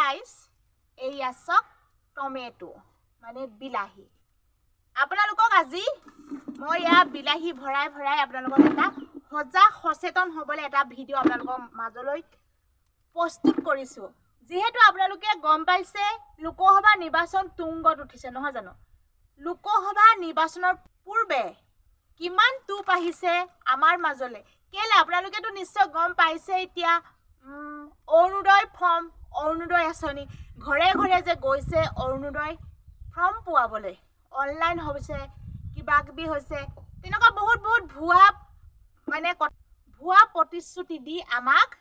Guys এইয়া চক tomato মানে বিলাহী আপোনালোকক আজি মই ইয়া বিলাহী ভৰাই ভৰাই আপোনালোকক এটা সজাগ সচেতন হ'বলৈ এটা ভিডিঅ' আপোনালোকৰ মাজলৈ প্ৰস্তুত কৰিছো যেহেতু আপোনালোকে গম পাইছে লোকসভা নিৰ্বাচন তুংগত উঠিছে নহয় জানো লোকসভা নিৰ্বাচনৰ পূৰ্বে কিমান তুপ আহিছে আমাৰ মাজলৈ কেলে আপোনালোকেতো নিশ্চয় গম পাইছে এতিয়া অৰুণোদয় ফৰ্ম অৰুণোদয় আঁচনি ঘৰে ঘৰে যে গৈছে অৰুণোদয় ফৰ্ম পোৱাবলৈ অনলাইন হৈছে কিবা কিবি হৈছে তেনেকুৱা বহুত ভুৱা মানে ভুৱা প্ৰতিশ্ৰুতি দি আমাক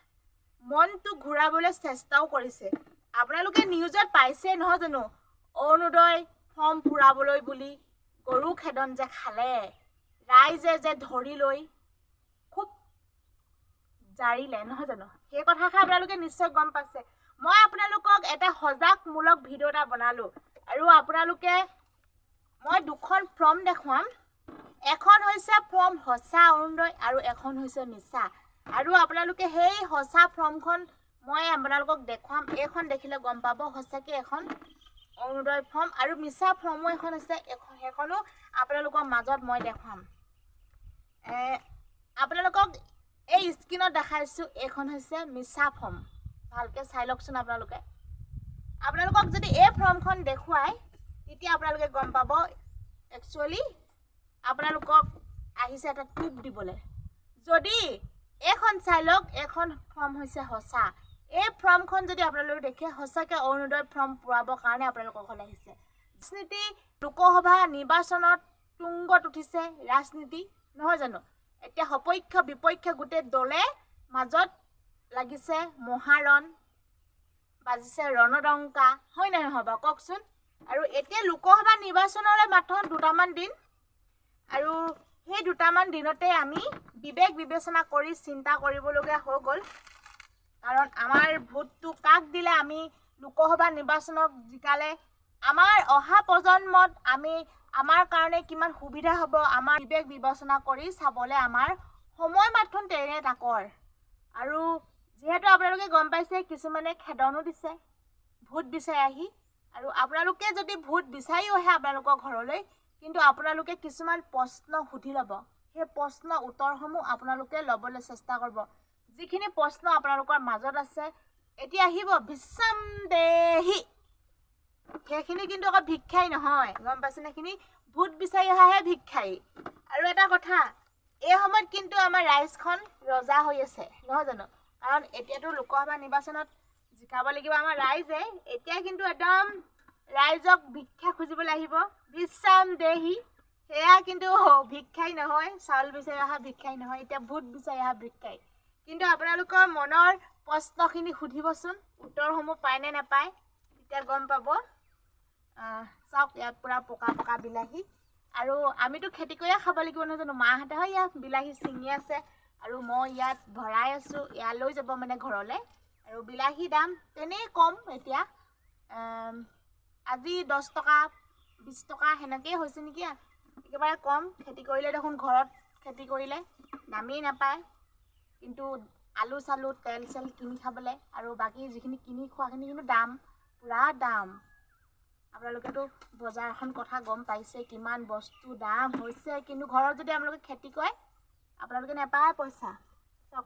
মনটো ঘূৰাবলৈ চেষ্টাও কৰিছে আপোনালোকে নিউজত পাইছে নহয় জানো অৰুণোদয় ফৰ্ম পুৰাবলৈ বুলি গৰু খেদন যে খালে ৰাইজে যে ধৰি লৈ খুব জাৰিলে নহয় জানো সেই কথাষাৰ আপোনালোকে নিশ্চয় গম পাইছে মই আপোনালোকক এটা সজাগমূলক ভিডিঅ' এটা বনালো আৰু আপোনালোকে মই দুখন ফৰ্ম দেখুৱাম এখন হৈছে ফৰ্ম সঁচা অৰুণোদয় আৰু এখন হৈছে মিছা আৰু আপোনালোকে সেই সঁচা ফৰ্মখন মই আপোনালোকক দেখুৱাম এইখন দেখিলে গম পাব সঁচাকৈ এখন অৰুণোদয় ফৰ্ম আৰু মিছা ফৰ্মো এখন আছে সেইখনো আপোনালোকৰ মাজত মই দেখুৱাম আপোনালোকক এই স্ক্ৰীনত দেখাইছো এইখন হৈছে মিছা ফৰ্ম ভালকৈ চাই লওকচোন আপোনালোকক যদি এই ফৰ্মখন দেখুৱাই তেতিয়া আপোনালোকে গম পাব একচুৱেলি আপোনালোকক আহিছে এটা টিপ দিবলৈ যদি এইখন চাই লওক এইখন ফৰ্ম হৈছে সঁচা এই ফৰ্মখন যদি আপোনালোকে দেখে সঁচাকৈ অৰুণোদয় ফৰ্ম পুৰাবৰ কাৰণে আপোনালোকৰ ঘৰলৈ আহিছে ৰাজনীতি লোকসভা নিৰ্বাচনত তুংগত উঠিছে ৰাজনীতি নহয় জানো এতিয়া সপক্ষ বিপক্ষ গোটেই দলে মাজত লাগিছে মহাৰণ বাজিছে ৰণদংকা হয় নে নহয় বাৰু কওকচোন আৰু এতিয়া লোকসভা নিৰ্বাচনলৈ মাত্ৰ দুটামান দিন আৰু সেই দুটামান দিনতে আমি বিবেক বিবেচনা কৰি চিন্তা কৰিবলগীয়া হৈ গ'ল কাৰণ আমাৰ ভোটটো কাক দিলে আমি লোকসভা নিৰ্বাচনক জিকালে আমাৰ অহা প্ৰজন্মত আমাৰ কাৰণে কিমান সুবিধা হ'ব আমাৰ বিবেক বিবেচনা কৰি চাবলৈ আমাৰ সময় মাত্ৰ তেনে তাকৰ আৰু যেহেতু আপোনালোকে গম পাইছে কিছুমানে খেদনো দিছে ভোট বিচাৰি আহি আৰু আপোনালোকে যদি ভোট বিচাৰিও আহে আপোনালোকৰ ঘৰলৈ কিন্তু আপোনালোকে কিছুমান প্ৰশ্ন সুধি ল'ব সেই প্ৰশ্নৰ উত্তৰসমূহ আপোনালোকে ল'বলৈ চেষ্টা কৰিব যিখিনি প্ৰশ্ন আপোনালোকৰ মাজত আছে এতিয়া আহিব বিশ্বাম দেহি সেইখিনি কিন্তু আকৌ ভিক্ষাই নহয় গম পাইছেনে সেইখিনি ভোট বিচাৰি অহাহে ভিক্ষাই আৰু এটা কথা এই সময়ত কিন্তু আমাৰ ৰাইজখন ৰজা হৈ আছে নহয় জানো কাৰণ এতিয়াতো লোকসভা নিৰ্বাচনত জিকাব লাগিব আমাৰ ৰাইজে এতিয়া কিন্তু একদম ৰাইজক ভিক্ষা খুজিবলৈ আহিব বিশ্বাম দেহি সেয়া কিন্তু ভিক্ষাই নহয় চাউল বিচাৰি অহা ভিক্ষাই নহয় এতিয়া ভোট বিচাৰি অহা ভিক্ষাই কিন্তু আপোনালোকৰ মনৰ প্ৰশ্নখিনি সুধিবচোন উত্তৰসমূহ পায় নে নাপায় তেতিয়া গম পাব চাওক ইয়াত পূৰা পকা বিলাহী আৰু আমিতো খেতি কৰিয়ে খাব লাগিব নহয় জানো মাহঁতে হয় ইয়াত বিলাহী ছিঙি আছে আৰু মই ইয়াত ভৰাই আছোঁ ইয়াত লৈ যাব মানে ঘৰলৈ আৰু বিলাহী দাম তেনেই কম এতিয়া আজি 10 টকা 20 টকা সেনেকেই হৈছে নেকি একেবাৰে কম খেতি কৰিলে দেখোন ঘৰত খেতি কৰিলে দামেই নাপায় কিন্তু আলু চালু তেল চেল কিনি খাবলৈ আৰু বাকী যিখিনি কিনি খোৱাখিনি কিন্তু দাম পুৰা দাম আপোনালোকেতো বজাৰ এখন কথা গম পাইছে কিমান বস্তু দাম হৈছে কিন্তু ঘৰত যদি আপোনালোকে খেতি কৰে আপোনালোকে নাপায় পইচা চক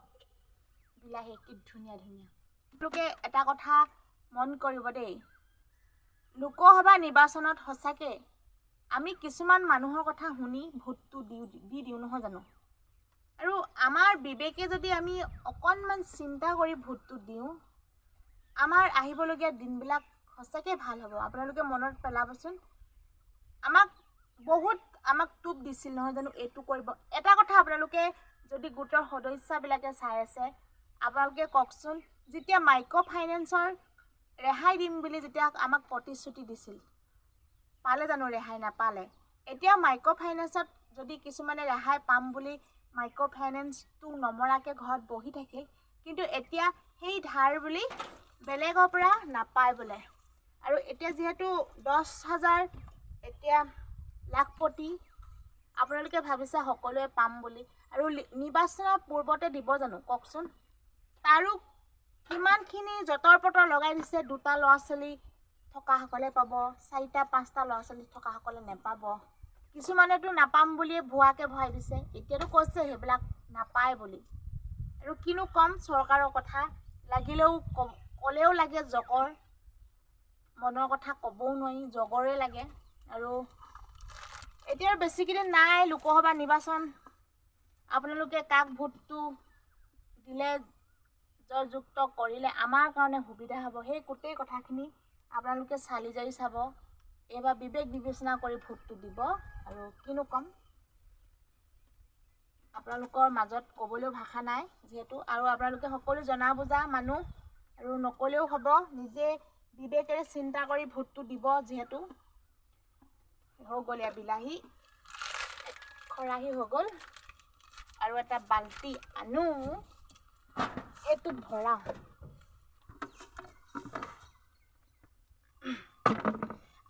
বিলাহী কি ধুনীয়া আপোনালোকে এটা কথা মন কৰিব দেই লোকসভা নিৰ্বাচনত সঁচাকৈ আমি কিছুমান মানুহৰ কথা শুনি ভোটটো দি দিওঁ নহয় জানো আৰু আমাৰ বিবেকে যদি আমি অকণমান চিন্তা কৰি ভোটটো দিওঁ আমাৰ আহিবলগীয়া দিনবিলাক সঁচাকৈ ভাল হ'ব আপোনালোকে মনত পেলাবচোন আমাক টোপ দিছিল নহয় জানো এইটো কৰিব এটা কথা আপোনালোকে যদি গোটৰ সদস্যবিলাকে চাই আছে আপোনালোকে কওকচোন যেতিয়া মাইক্ৰ' ফাইনেন্সৰ ৰেহাই দিম বুলি যেতিয়া আমাক প্ৰতিশ্ৰুতি দিছিল পালে জানো ৰেহাই নাপালে এতিয়া মাইক্ৰ' ফাইনেন্সত যদি কিছুমানে ৰেহাই পাম বুলি মাইক্ৰ' ফাইনেন্সটো নমৰাকৈ ঘৰত বহি থাকিল কিন্তু এতিয়া সেই ধাৰ বুলি বেলেগৰ পৰা নাপায় বোলে আৰু এতিয়া যিহেতু 10,000 এতিয়া লাখপতি আপোনালোকে ভাবিছে সকলোৱে পাম বুলি আৰু নিৰ্বাচনৰ পূৰ্বতে দিব জানো কওকচোন তাৰো কিমানখিনি যতৰ পতৰ লগাই দিছে। 2টা ল'ৰা ছোৱালী থকাসকলে পাব, 4টা 5টা ল'ৰা ছোৱালী থকাসকলে নেপাব। কিছুমানেতো নাপাম বুলিয়ে ভুৱাকে ভৰাই দিছে। এতিয়াতো কৈছে সেইবিলাক নাপায় বুলি। আৰু কিনো কম চৰকাৰৰ কথা, লাগিলেও ক'লেও লাগে জগৰ, মনৰ কথা ক'বও নোৱাৰি, জগৰে লাগে। আৰু এতিয়া বেছিকেইদিন নাই লোকসভা নিৰ্বাচন। আপোনালোকে কাক ভোটটো দিলে, জয়যুক্ত কৰিলে আমাৰ কাৰণে সুবিধা হ'ব, সেই গোটেই কথাখিনি আপোনালোকে চালি জাৰি চাব। এইবাৰ বিবেক বিবেচনা কৰি ভোটটো দিব। আৰু কিনো কম, আপোনালোকৰ মাজত ক'বলৈও ভাষা নাই যিহেতু। আৰু আপোনালোকে সকলো জনা বুজা মানুহ, আৰু নক'লেও হ'ব, নিজে বিবেকেৰে চিন্তা কৰি ভোটটো দিব। যিহেতু হৈ গ'ল এয়া বিলাহী, খৰাহী হৈ গ'ল। আৰু এটা বাল্টি আনো, এইটোত ভৰাওঁ।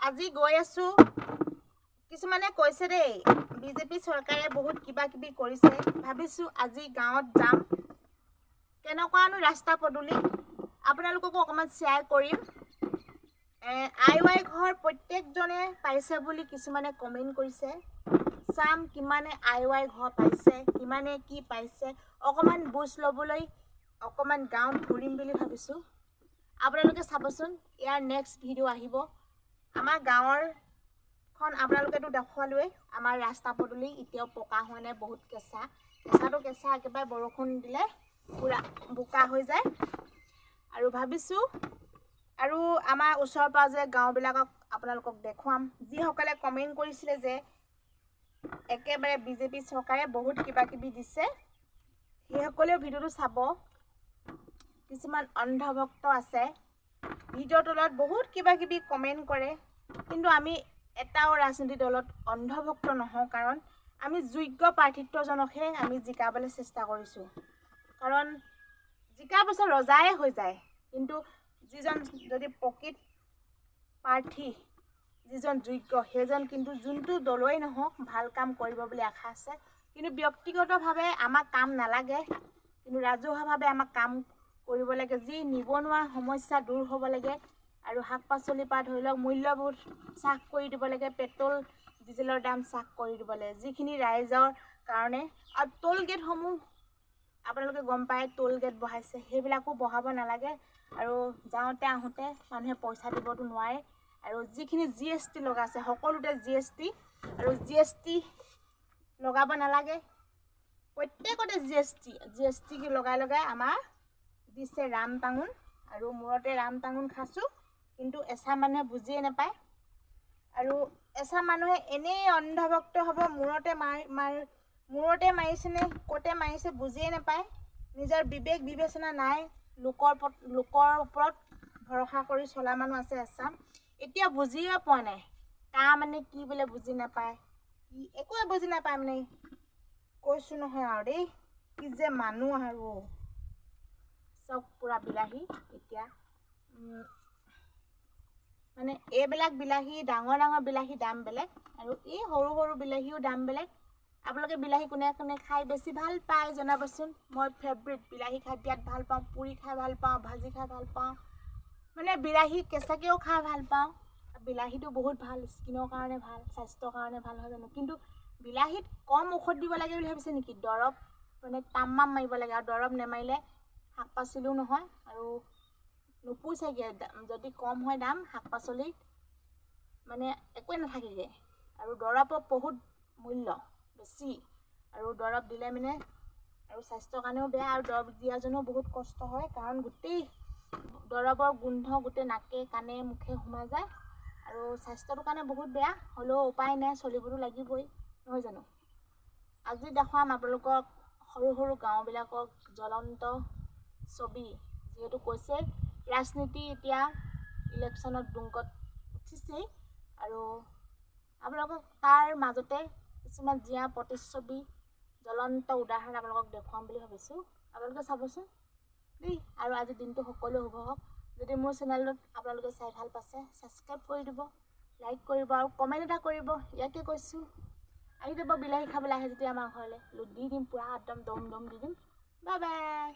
আজি গৈ আছো, কিছুমানে কৈছে দেই বিজেপি চৰকাৰে বহুত কিবা কিবি কৰিছে। ভাবিছো আজি গাঁৱত যাম, কেনেকুৱানো ৰাস্তা পদূলি আপোনালোককো অকণমান শ্বেয়াৰ কৰিম। আই ঘৰ প্ৰত্যেকজনে পাইছে বুলি কিছুমানে কমেণ্ট কৰিছে। চাম কিমানে আই ঘৰ পাইছে, কিমানে কি পাইছে, অকণমান বুজ ল'বলৈ অকণমান গাঁৱত ঘূৰিম বুলি ভাবিছোঁ। আপোনালোকে চাবচোন, ইয়াৰ নেক্সট ভিডিঅ' আহিব। আমাৰ গাঁৱৰখন আপোনালোকেতো দেখুৱালোৱেই। আমাৰ ৰাস্তা পদূলি এতিয়াও পকা হোৱা নাই, বহুত কেঁচা। কেঁচাটো কেঁচা, একেবাৰে বৰষুণ দিলে পূৰা বোকা হৈ যায়। আৰু ভাবিছোঁ আৰু আমাৰ ওচৰ পাজৰে গাঁওবিলাকক আপোনালোকক দেখুৱাম। যিসকলে কমেণ্ট কৰিছিলে যে একেবাৰে বিজেপি চৰকাৰে বহুত কিবা কিবি দিছে, সেইসকলেও ভিডিঅ'টো চাব। কিছুমান অন্ধভক্ত আছে, ভিডিঅ'ৰ তলত বহুত কিবা কিবি কমেণ্ট কৰে। কিন্তু আমি এটাও ৰাজনৈতিক দলত অন্ধভক্ত নহওঁ, কাৰণ আমি যোগ্য প্ৰাৰ্থিত্বজনকহে আমি জিকাবলৈ চেষ্টা কৰিছোঁ। কাৰণ জিকাৰ পিছত ৰজাই হৈ যায়, কিন্তু যিজন যদি প্ৰকৃত প্ৰাৰ্থী, যিজন যোগ্য, সেইজন কিন্তু যোনটো দলেই নহওক ভাল কাম কৰিব বুলি আশা আছে। কিন্তু ব্যক্তিগতভাৱে আমাক কাম নালাগে, কিন্তু ৰাজহুৱাভাৱে আমাক কাম কৰিব লাগে। যি নিবনুৱা সমস্যা দূৰ হ'ব লাগে, আৰু শাক পাচলিৰ পৰা ধৰি লওক মূল্যবোধ হ্ৰাস কৰি দিব লাগে। পেট্ৰল ডিজেলৰ দাম হ্ৰাস কৰি দিব লাগে, যিখিনি ৰাইজৰ কাৰণে। আৰু টোল গেটসমূহ আপোনালোকে গম পায়, টোল গেট বঢ়াইছে, সেইবিলাকো বঢ়াব নালাগে। আৰু যাওঁতে আহোঁতে মানুহে পইচা দিবতো নোৱাৰে। আৰু যিখিনি GST লগাইছে সকলোতে GST, আৰু GST লগাব নালাগে। প্ৰত্যেকতে GST লগাই লগাই আমাৰ দিছে ৰাম টাঙোন। আৰু মূৰতে ৰাম টাঙোন খাইছোঁ, কিন্তু এচাম মানুহে বুজিয়ে নাপায়। আৰু এচাম মানুহে এনেই অন্ধভক্ত হ'ব, মূৰতে মাৰিছেনে ক'তে মাৰিছে বুজিয়ে নাপায়। নিজৰ বিবেক বিবেচনা নাই, লোকৰ ওপৰত ভৰসা কৰি চলা মানুহ আছে এচাম। এতিয়া বুজিয়ে পোৱা নাই কাৰ মানে কি বোলে, বুজি নাপায়, কি একোৱে বুজি নাপায় মানে। কৈছোঁ নহয় আৰু দেই, কি যে মানুহ। আৰু চব পূৰা বিলাহী। এতিয়া মানে এইবিলাক বিলাহী, ডাঙৰ ডাঙৰ বিলাহী দাম বেলেগ, আৰু এই সৰু সৰু বিলাহীও দাম বেলেগ। আপোনালোকে বিলাহী কোনে কোনে খাই বেছি ভাল পায় জনাবচোন। মই ফেভৰেট বিলাহী খাই বিৰাট ভাল পাওঁ, পুৰি খাই ভাল পাওঁ, ভাজি খাই ভাল পাওঁ, মানে বিলাহী কেঁচাকৈও খাই ভাল পাওঁ। বিলাহীটো বহুত ভাল, স্কিনৰ কাৰণে ভাল, স্বাস্থ্যৰ কাৰণে ভাল, হয় জানো? কিন্তু বিলাহীত কম ঔষধ দিব লাগে বুলি ভাবিছে নেকি? দৰৱ মানে তামাম মাৰিব লাগে, আৰু দৰৱ নেমাৰিলে শাক পাচলিও নহয়, আৰু নুপুচাইগৈ। যদি কম হয় দাম শাক পাচলিত, মানে একোৱে নাথাকেগৈ। আৰু দৰৱৰ বহুত মূল্য বেছি, আৰু দৰৱ দিলে মানে আৰু স্বাস্থ্যৰ কাৰণেও বেয়া। আৰু দৰৱ দিয়াজনো বহুত কষ্ট হয়, কাৰণ গোটেই দৰৱৰ গোন্ধ গোটেই নাকে কাণে মুখে সোমাই যায়, আৰু স্বাস্থ্যটোৰ কাৰণে বহুত বেয়া। হ'লেও উপায় নাই, চলিবতো লাগিবই, নহয় জানো? আজি দেখুৱাম আপোনালোকক সৰু সৰু গাঁওবিলাকক জ্বলন্ত ছবি। যিহেতু কৈছে ৰাজনীতি এতিয়া ইলেকশ্যনত দুংকত উঠিছেই, আৰু আপোনালোকক তাৰ মাজতে কিছুমান জীয়া প্ৰতিচ্ছবি, জ্বলন্ত উদাহৰণ আপোনালোকক দেখুৱাম বুলি ভাবিছোঁ। আপোনালোকে চাবচোন দেই। আৰু আজিৰ দিনটো সকলোৱে শুভ হওক। যদি মোৰ চেনেলটোত আপোনালোকে চাই ভাল পাইছে, ছাবস্ক্ৰাইব কৰি দিব, লাইক কৰিব, আৰু কমেণ্ট এটা কৰিব। ইয়াকে কৈছোঁ, আহি যাব বিলাহী খাবলৈ আহে যেতিয়া আমাৰ ঘৰলৈ, দি দিম পূৰা একদম দম দি দিম। Bye bye.